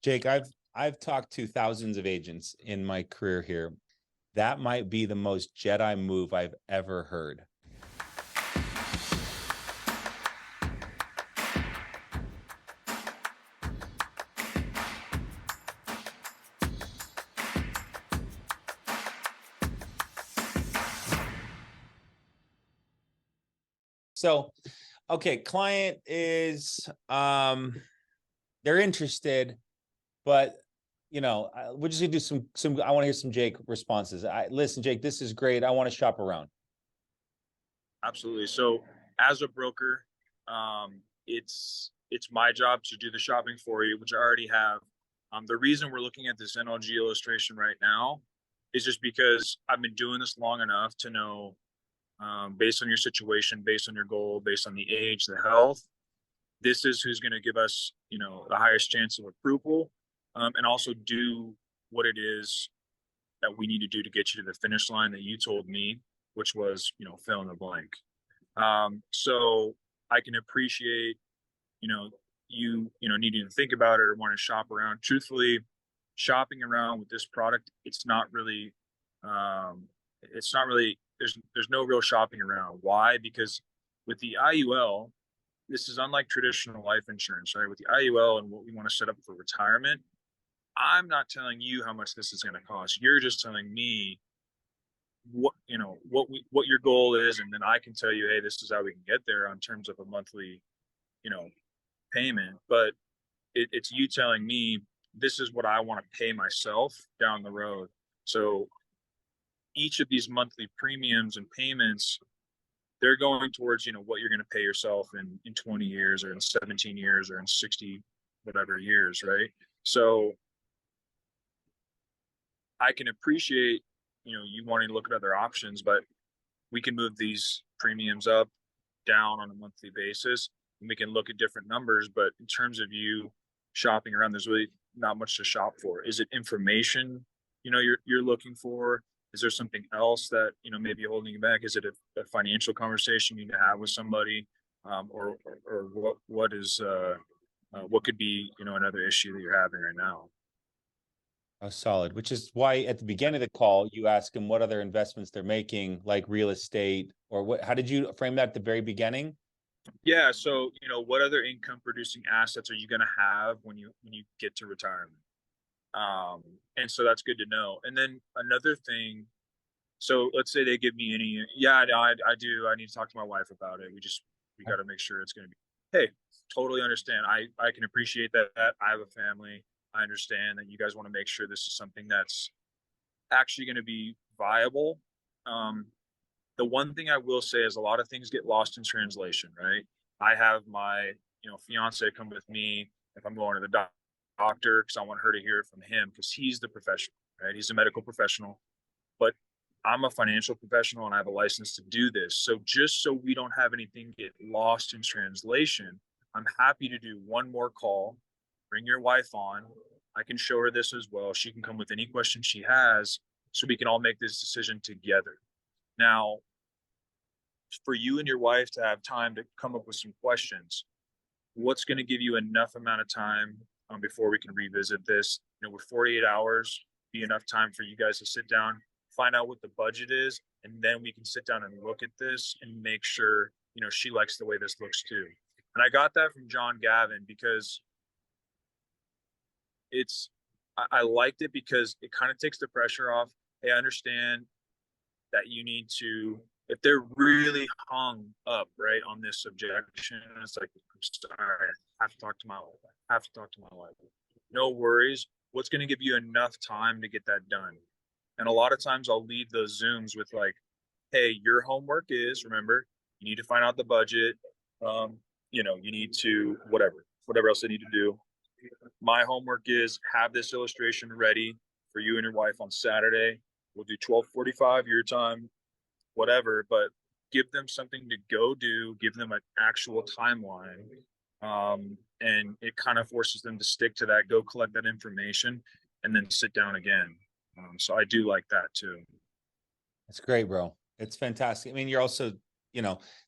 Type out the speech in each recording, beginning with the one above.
Jake, I've talked to thousands of agents in my career here. That might be the most Jedi move I've ever heard. So, okay, client is they're interested, but we're just gonna do some. I want to hear some Jake responses. Listen, Jake, this is great. I want to shop around. Absolutely. So as a broker, it's my job to do the shopping for you, which I already have. The reason we're looking at this NLG illustration right now is just because I've been doing this long enough to know, based on your situation, based on your goal, based on the age, the health, this is who's going to give us, the highest chance of approval, and also do what it is that we need to do to get you to the finish line that you told me, which was, fill in the blank. So I can appreciate, needing to think about it or want to shop around. Truthfully, shopping around with this product, it's not really, there's no real shopping around. Why? Because with the IUL, this is unlike traditional life insurance, right? With the IUL and what we want to set up for retirement, I'm not telling you how much this is going to cost. You're just telling me what your goal is, and then I can tell you, hey, this is how we can get there on terms of a monthly, payment. But it's you telling me this is what I want to pay myself down the road. So each of these monthly premiums and payments, they're going towards, what you're going to pay yourself in 20 years or in 17 years or in 60 whatever years, right? So I can appreciate, you wanting to look at other options, but we can move these premiums up, down on a monthly basis, and we can look at different numbers. But in terms of you shopping around, there's really not much to shop for. Is it information, you're looking for? Is there something else that, maybe holding you back? Is it a financial conversation you need to have with somebody? Or what could be, another issue that you're having right now? Oh, solid. Which is why at the beginning of the call, you ask them what other investments they're making, like real estate, or what. How did you frame that at the very beginning? Yeah. So, what other income producing assets are you going to have when you get to retirement? And so that's good to know. And then another thing, so let's say they give me yeah, no, I do. I need to talk to my wife about it. We got to make sure it's going to be, hey, totally understand. I can appreciate that. I have a family. I understand that you guys want to make sure this is something that's actually going to be viable. Um, the one thing I will say is a lot of things get lost in translation, right? I have my, fiance come with me if I'm going to the doctor because I want her to hear it from him because he's the professional, right? He's a medical professional, but I'm a financial professional and I have a license to do this. So just so we don't have anything get lost in translation, I'm happy to do one more call, bring your wife on. I can show her this as well. She can come with any questions she has so we can all make this decision together. Now, for you and your wife to have time to come up with some questions, what's going to give you enough amount of time before we can revisit this? With 48 hours, be enough time for you guys to sit down, find out what the budget is, and then we can sit down and look at this and make sure, she likes the way this looks too. And I got that from John Gavin because I liked it because it kind of takes the pressure off. Hey, I understand that you need to, if they're really hung up right on this objection, it's like, I'm sorry, I have to talk to my wife. No worries. What's going to give you enough time to get that done? And a lot of times I'll leave those Zooms with like, hey, your homework is, remember, you need to find out the budget. You need to, whatever else they need to do. My homework is have this illustration ready for you and your wife on Saturday. We'll do 12:45 your time, whatever, but give them something to go do, give them an actual timeline. And it kind of forces them to stick to that, go collect that information, and then sit down again. So I do like that too. That's great, bro. It's fantastic. I mean, you're also,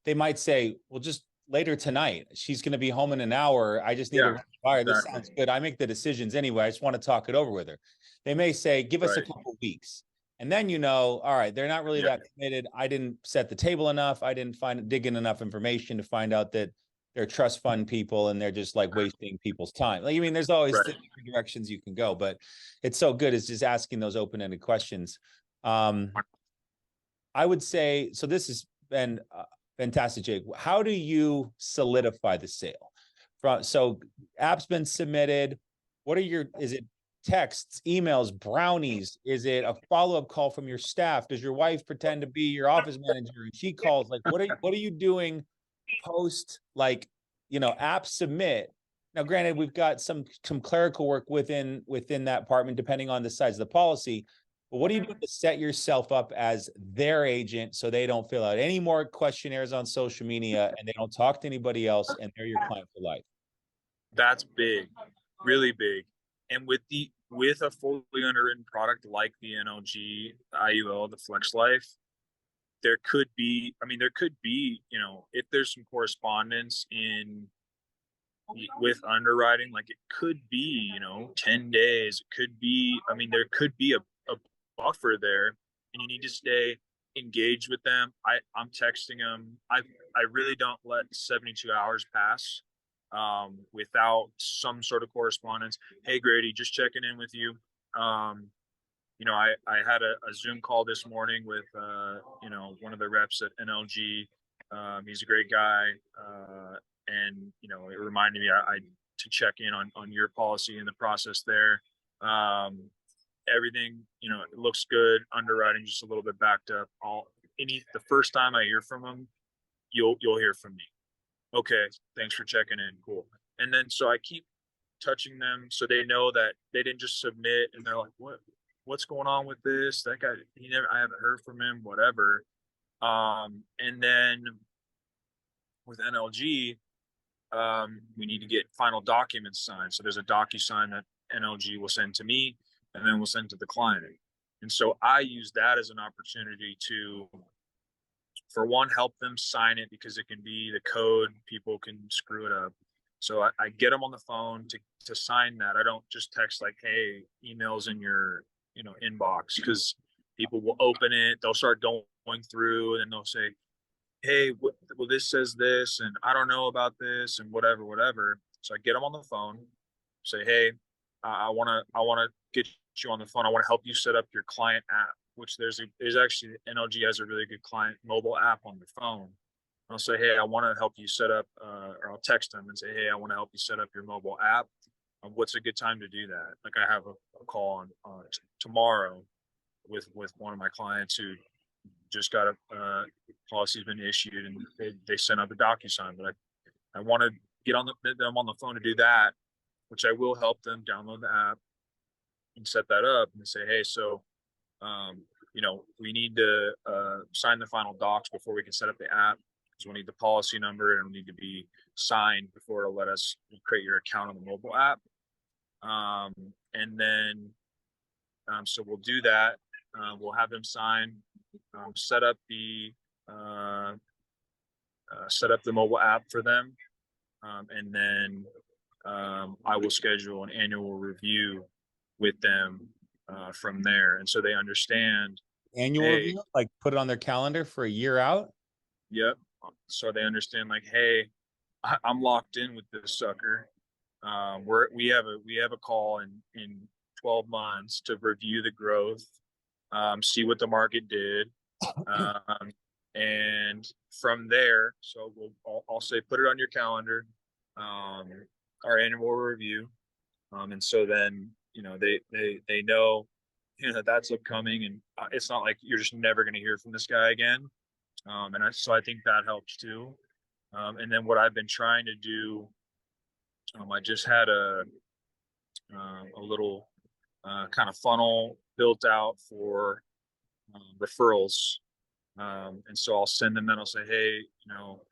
they might say, well, just later tonight. She's going to be home in an hour. I just need to Yeah, run by her. This exactly. sounds good. I make the decisions anyway. I just want to talk it over with her. They may say, give us a Right. couple weeks. And then, you know, all right, they're not really Yeah. that committed. I didn't set the table enough. I didn't dig in enough information to find out that they're trust fund people and they're just like wasting people's time. Like, I mean, there's always Right. different directions you can go, but it's so good. It's just asking those open-ended questions. I would say, so this has been fantastic, Jake. How do you solidify the sale? So app's been submitted. What are your, is it texts, emails, brownies? Is it a follow-up call from your staff? Does your wife pretend to be your office manager and she calls? Like, what are you doing post, like, you know, app submit? Now, granted, we've got some clerical work within that department, depending on the size of the policy. But what do you do to set yourself up as their agent so they don't fill out any more questionnaires on social media and they don't talk to anybody else and they're your client for life? That's big, really big. And with a fully underwritten product like the NLG, IUL, the Flex Life, there could be, I mean, there could be, you know, if there's some correspondence in with underwriting, like it could be, you know, 10 days. It could be, I mean, there could be a buffer there, and you need to stay engaged with them. I'm texting them. I really don't let 72 hours pass without some sort of correspondence. Hey, Grady, just checking in with you. You know, I had a Zoom call this morning with, you know, one of the reps at NLG. He's a great guy. And, you know, it reminded me to check in on your policy and the process there. Everything, you know, it looks good. Underwriting just a little bit backed up. The first time I hear from them, you'll hear from me. Okay, thanks for checking in. Cool. And then so I keep touching them so they know that they didn't just submit and they're like, what's going on with this? That guy, I haven't heard from him, whatever. And then with NLG, we need to get final documents signed. So there's a DocuSign that NLG will send to me, and then we'll send to the client. And so I use that as an opportunity to, for one, help them sign it because it can be the code. People can screw it up. So I get them on the phone to sign that. I don't just text like, hey, emails in your, you know, inbox, because people will open it. They'll start going through and then they'll say, hey, well, this says this, and I don't know about this, and whatever. So I get them on the phone, say, hey, I want to get you on the phone. I want to help you set up your client app, which there's actually, NLG has a really good client mobile app on the phone. I'll say, hey, I want to help you set up, or I'll text them and say, hey, I want to help you set up your mobile app. What's a good time to do that? Like I have a call on tomorrow with one of my clients who just got a policy's been issued and they sent out the DocuSign, but I want to get them on the phone to do that, which I will help them download the app and set that up and say, hey, so, you know, we need to sign the final docs before we can set up the app, because we need the policy number and we need to be signed before it'll let us create your account on the mobile app. And then, so we'll do that. We'll have them sign, set up the mobile app for them, and then I will schedule an annual review with them from there, and so they understand. Annual Hey, review, like put it on their calendar for a year out. yep. So they understand, like, hey, I'm locked in with this sucker. We have a call in 12 months to review the growth, see what the market did, and from there, so I'll say put it on your calendar, our annual review, and so then, you know, they know, you know, that's upcoming, and it's not like you're just never going to hear from this guy again, and so I think that helps too, and then what I've been trying to do, I just had a little kind of funnel built out for referrals. And so I'll send them and I'll say, hey, you know,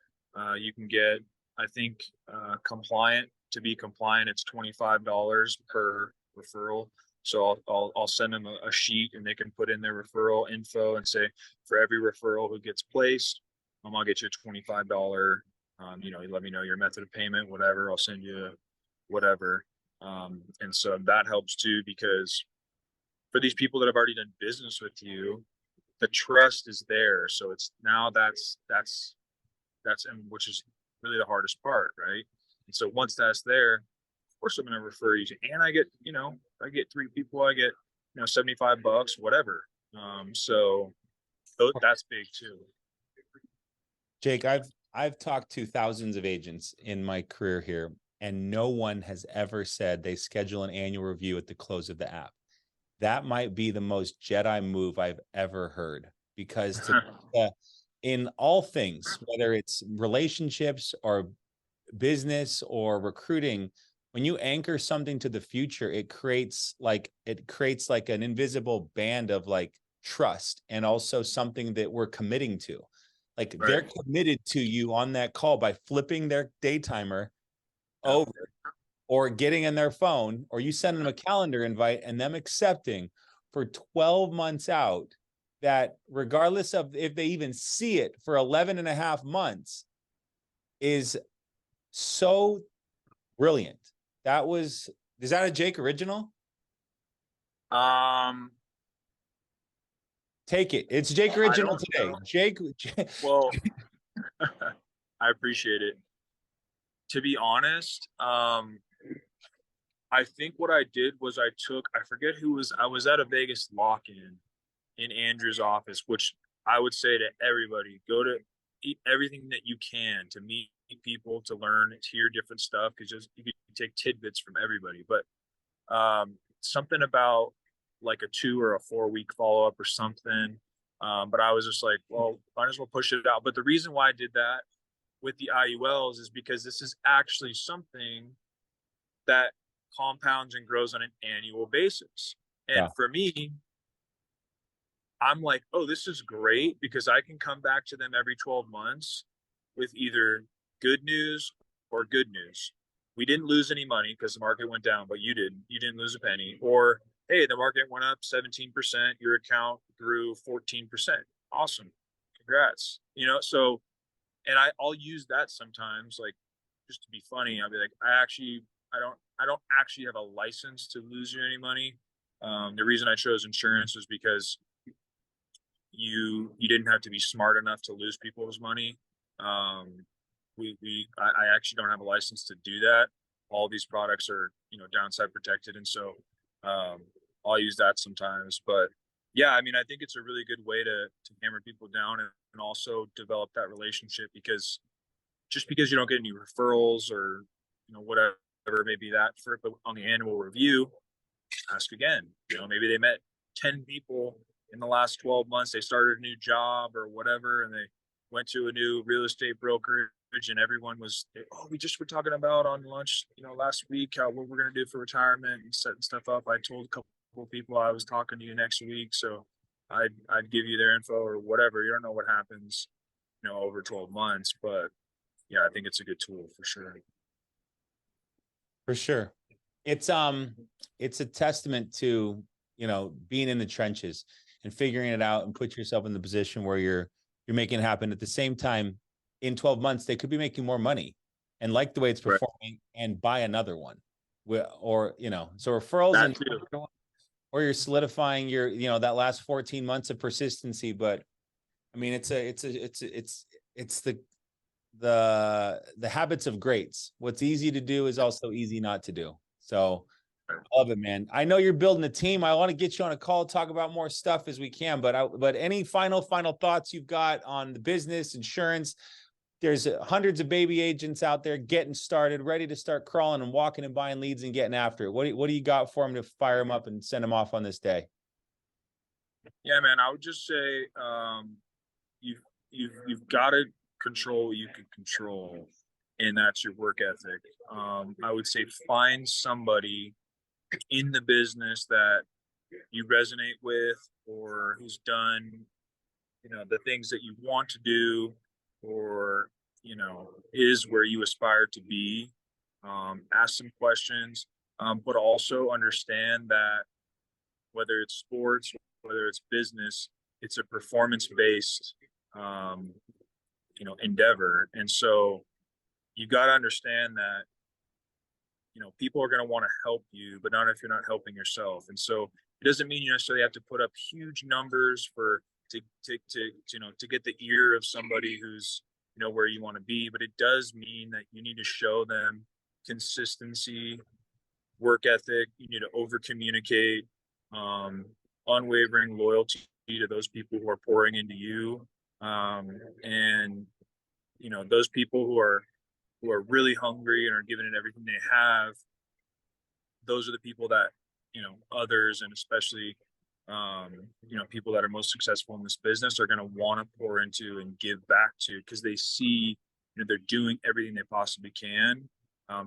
you can get, I think, to be compliant, it's $25 per referral. So I'll send them a sheet and they can put in their referral info and say, for every referral who gets placed, I'll get you a $25 You know, you let me know your method of payment, whatever, I'll send you whatever. And so that helps too, because for these people that have already done business with you, the trust is there. So it's now and which is really the hardest part, right? And so once that's there, of course I'm going to refer you to, and I get, you know, I get 3 people, I get, you know, $75, whatever. So that's big too. Jake, I've talked to thousands of agents in my career here, and no one has ever said they schedule an annual review at the close of the app. That might be the most Jedi move I've ever heard, because in all things, whether it's relationships or business or recruiting, when you anchor something to the future, it creates like an invisible band of like trust, and also something that we're committing to. Like Right. they're committed to you on that call by flipping their day timer over, or getting in their phone, or you send them a calendar invite and them accepting for 12 months out, that regardless of if they even see it for 11 and a half months, is so brilliant. Is that a Jake original? Um, Take it. It's Jake original today. Know. Jake. Well, I appreciate it. To be honest, I think what I did was I forget who I was at a Vegas lock-in in Andrew's office, which I would say to everybody, go to eat everything that you can to meet people, to learn, to hear different stuff, because you can take tidbits from everybody. But something about like a 2 or a 4 week follow-up or something. But I was just like, well, might as well push it out. But the reason why I did that with the IULs is because this is actually something that compounds and grows on an annual basis. And Yeah. for me, I'm like, oh, this is great, because I can come back to them every 12 months with either good news or good news. We didn't lose any money because the market went down, but you didn't. You didn't lose a penny. Or, hey, the market went up 17%, your account grew 14%. Awesome. Congrats. You know, so, and I'll use that sometimes, like, just to be funny. I'll be like, I don't actually have a license to lose you any money. The reason I chose insurance was because you didn't have to be smart enough to lose people's money. I actually don't have a license to do that. All these products are, you know, downside protected, and so I'll use that sometimes. But yeah, I mean, I think it's a really good way to hammer people down, and also develop that relationship, because just because you don't get any referrals or, you know, whatever maybe that for, but on the annual review, ask again. You know, maybe they met 10 people in the last 12 months. They started a new job or whatever, and they went to a new real estate brokerage, and everyone was, oh, we just were talking about on lunch, you know, last week, what we're going to do for retirement and setting stuff up. I told a couple of people I was talking to you next week, so I'd give you their info or whatever. You don't know what happens, you know, over 12 months, but yeah, I think it's a good tool for sure. For sure. It's a testament to, you know, being in the trenches and figuring it out, and put yourself in the position where you're making it happen. At the same time, in 12 months, they could be making more money and like the way it's performing, and buy another one. Or, you know, so referrals, That and too. or you're solidifying your, you know, that last 14 months of persistency. But I mean, it's the habits of greats. What's easy to do is also easy not to do. So I love it, man. I know you're building a team. I want to get you on a call, talk about more stuff as we can, but any final thoughts you've got on the business, insurance? There's hundreds of baby agents out there getting started, ready to start crawling and walking and buying leads and getting after it. What do you got for them to fire them up and send them off on this day? Yeah, man, I would just say, you've got to control what you can control, and that's your work ethic. I would say find somebody in the business that you resonate with, or who's done, you know, the things that you want to do, or, you know, is where you aspire to be. Ask some questions, but also understand that whether it's sports, whether it's business, it's a performance based, you know, endeavor. And so you got to understand that, people are going to want to help you, but not if you're not helping yourself. And so it doesn't mean you necessarily have to put up huge numbers to get the ear of somebody who's, where you want to be, but it does mean that you need to show them consistency, work ethic. You need to over communicate, unwavering loyalty to those people who are pouring into you, and those people who are really hungry and are giving it everything they have. Those are the people that others, and especially people that are most successful in this business, are going to want to pour into and give back to, because they see they're doing everything they possibly can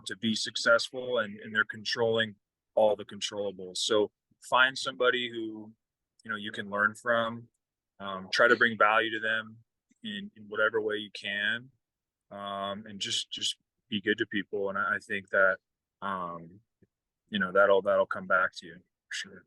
to be successful, and they're controlling all the controllables. So find somebody who you can learn from, try to bring value to them in whatever way you can, and just be good to people. And I think that that'll come back to you for sure.